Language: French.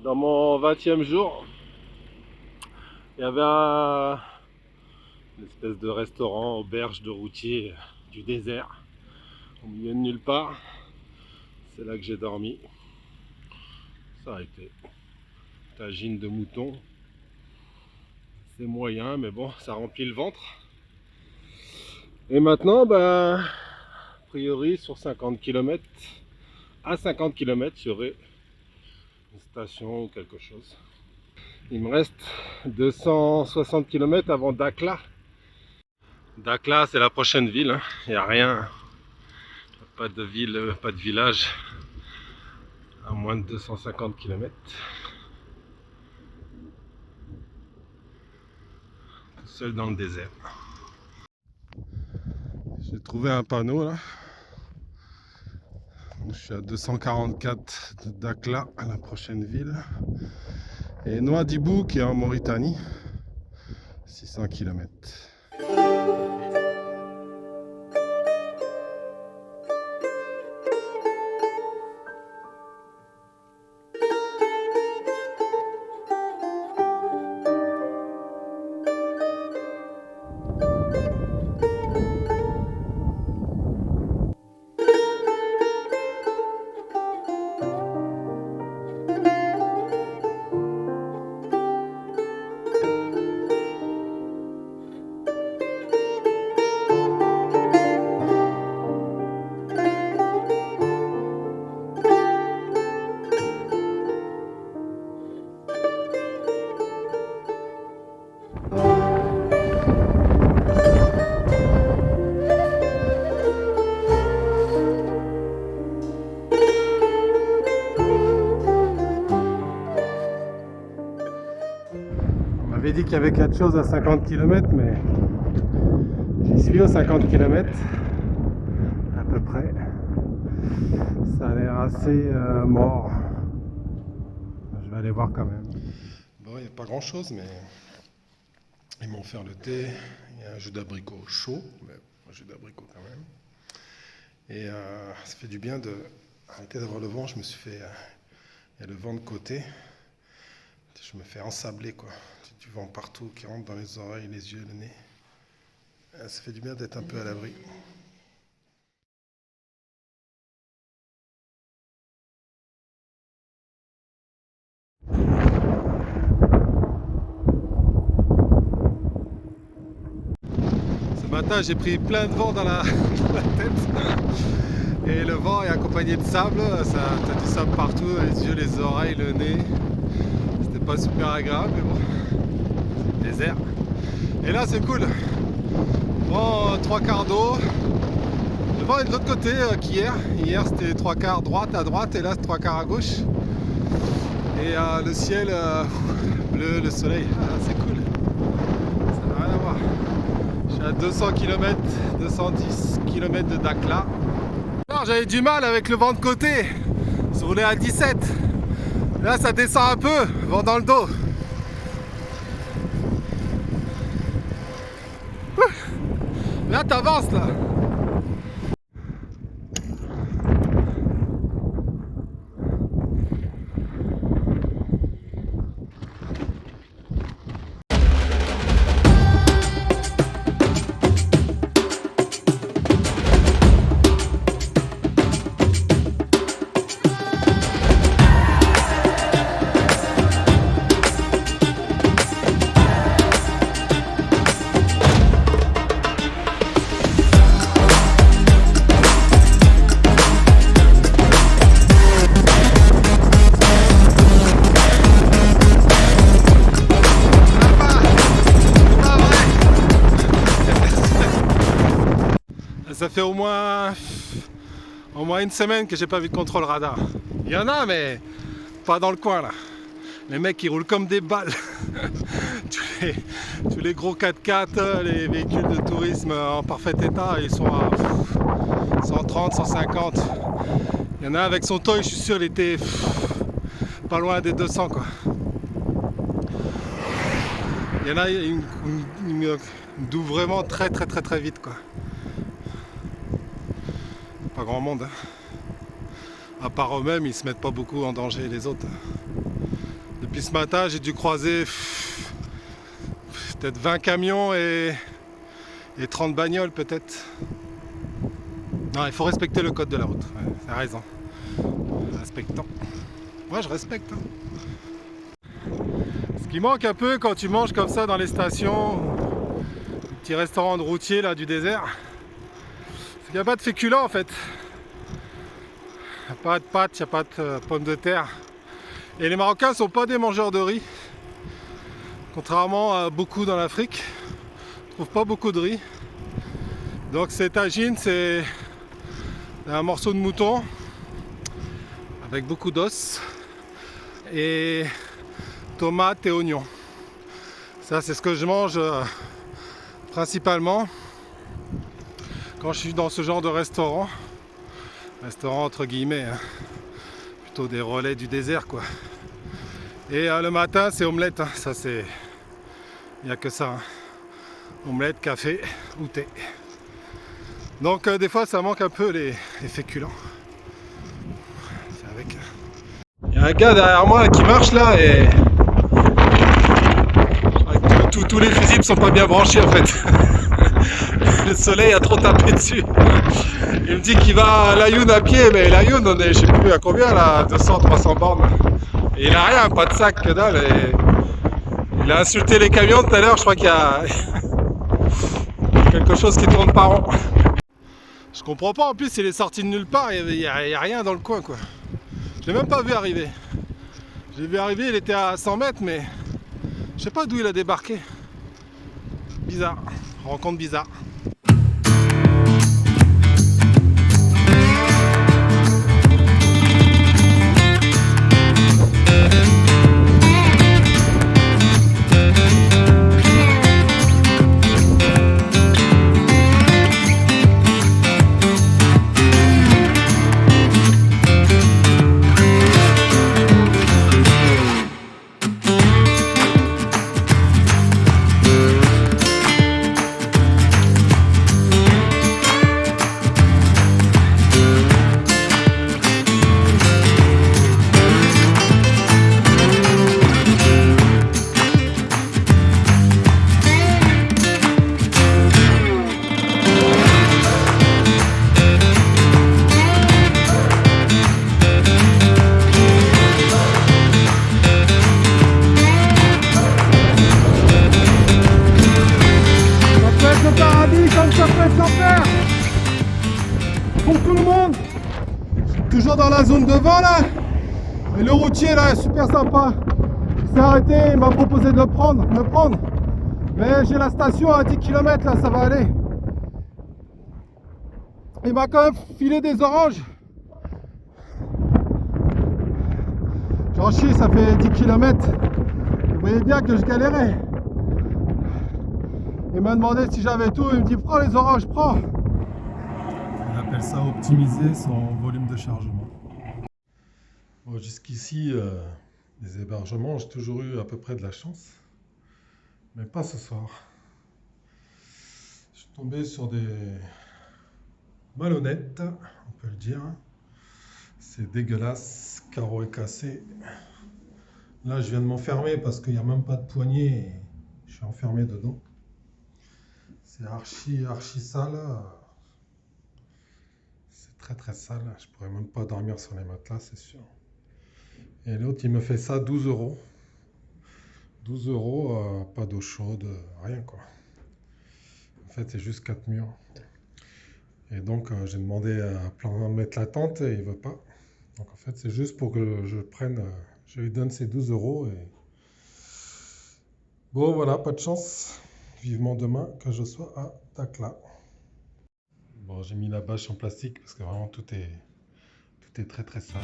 Dans mon 20e jour, il y avait une espèce de restaurant, auberge de routier du désert, au milieu de nulle part. C'est là que j'ai dormi. Ça a été tagine de mouton. C'est moyen, mais bon, ça remplit le ventre. Et maintenant, a priori, sur 50 km, à 50 km, il y aurait une station ou quelque chose. Il me reste 260 km avant Dakhla. Dakhla, c'est la prochaine ville, hein. Il n'y a rien, pas de ville, pas de village à moins de 250 km. Tout seul dans le désert. J'ai trouvé un panneau là. Je suis à 244 de Dakhla, à la prochaine ville. Et Nouadhibou qui est en Mauritanie, 600 km. On m'avait dit qu'il y avait quelque chose à 50 km, mais j'y suis aux 50 km, à peu près. Ça a l'air assez mort. Je vais aller voir quand même. Bon, il n'y a pas grand chose, mais ils m'ont offert le thé. Il y a un jus d'abricot chaud, mais un jus d'abricot quand même. Et ça fait du bien de arrêter d'avoir le vent. Je me suis fait. Il y a le vent de côté. Je me fais ensabler, quoi. Du vent partout qui rentre dans les oreilles, les yeux, le nez. Ça fait du bien d'être un peu à l'abri. Ce matin, j'ai pris plein de vent dans la tête. Et le vent est accompagné de sable. T'as du sable partout, les yeux, les oreilles, le nez. C'était pas super agréable, mais bon. Désert. Et là, c'est cool. Vent 3/4 d'eau. Le vent est de l'autre côté qu'hier. Hier, c'était 3/4 droite à droite et là, c'est 3/4 à gauche. Et le ciel bleu, le soleil. C'est cool. Ça n'a rien à voir. Je suis à 200 km, 210 km de Dakhla. Alors, j'avais du mal avec le vent de côté. Je roulais à 17. Là, ça descend un peu, vent dans le dos. Là, t'avances là. Ça fait au moins une semaine que j'ai pas vu de contrôle radar. Il y en a, mais pas dans le coin là. Les mecs ils roulent comme des balles. tous les gros 4x4, les véhicules de tourisme en parfait état, ils sont à 130, 150. Il y en a avec son toy, je suis sûr, il était pas loin des 200 quoi. Il y en a, ils douent vraiment très vite quoi. Pas grand monde, hein. À part eux-mêmes, ils se mettent pas beaucoup en danger les autres. Depuis ce matin, j'ai dû croiser peut-être 20 camions et 30 bagnoles peut-être. Non, il faut respecter le code de la route. Ouais, t'as raison. Respectant. Moi, je respecte. Ce qui manque un peu quand tu manges comme ça dans les stations, les petits restaurants de routiers là du désert, c'est qu'il n'y a pas de féculents en fait. Il n'y a pas de pâtes, il n'y a pas de pommes de terre. Et les Marocains ne sont pas des mangeurs de riz. Contrairement à beaucoup dans l'Afrique, on ne trouve pas beaucoup de riz. Donc ces tagines, c'est un morceau de mouton avec beaucoup d'os et tomates et oignons. Ça, c'est ce que je mange principalement quand je suis dans ce genre de restaurant. Restaurant entre guillemets, hein. Plutôt des relais du désert quoi. Et le matin, c'est omelette, hein. Ça c'est... Il n'y a que ça. Hein. Omelette, café ou thé. Donc des fois, ça manque un peu les féculents. C'est avec... Il y a un gars derrière moi qui marche là et... Tous les fusibles sont pas bien branchés en fait. Le soleil a trop tapé dessus. Il me dit qu'il va à Laayoune à pied, mais Laayoune on est je sais plus à combien là, 200-300 bornes. Et il a rien, pas de sac, que dalle. Et... Il a insulté les camions tout à l'heure, je crois qu'il y a quelque chose qui tourne pas rond. Je comprends pas, en plus il est sorti de nulle part, il y a rien dans le coin quoi. Je l'ai même pas vu arriver. Je l'ai vu arriver, il était à 100 mètres, mais je sais pas d'où il a débarqué. Bizarre, rencontre bizarre. Pour tout le monde, toujours dans la zone devant là, et le routier là est super sympa, il s'est arrêté, il m'a proposé de me prendre, mais j'ai la station à 10 km là, ça va aller. Il m'a quand même filé des oranges, j'en chie, ça fait 10 km, vous voyez bien que je galérais. Il m'a demandé si j'avais tout, il me dit prends les oranges, prends. On appelle ça optimiser son volume de chargement. Bon, jusqu'ici, les hébergements, j'ai toujours eu à peu près de la chance, mais pas ce soir. Je suis tombé sur des malhonnêtes, on peut le dire. C'est dégueulasse, carreau est cassé. Là, je viens de m'enfermer parce qu'il n'y a même pas de poignée et je suis enfermé dedans. C'est archi sale. C'est très sale. Je pourrais même pas dormir sur les matelas, c'est sûr. Et l'autre, il me fait ça 12 €. 12 €, pas d'eau chaude, rien quoi. En fait, c'est juste 4 murs. Et donc, j'ai demandé à mettre la tente et il veut pas. Donc, en fait, c'est juste pour que je prenne, je lui donne ces 12 €. Et... Bon, voilà, pas de chance. Vivement demain que je sois à Dakhla. Bon, j'ai mis la bâche en plastique parce que vraiment tout est très sale.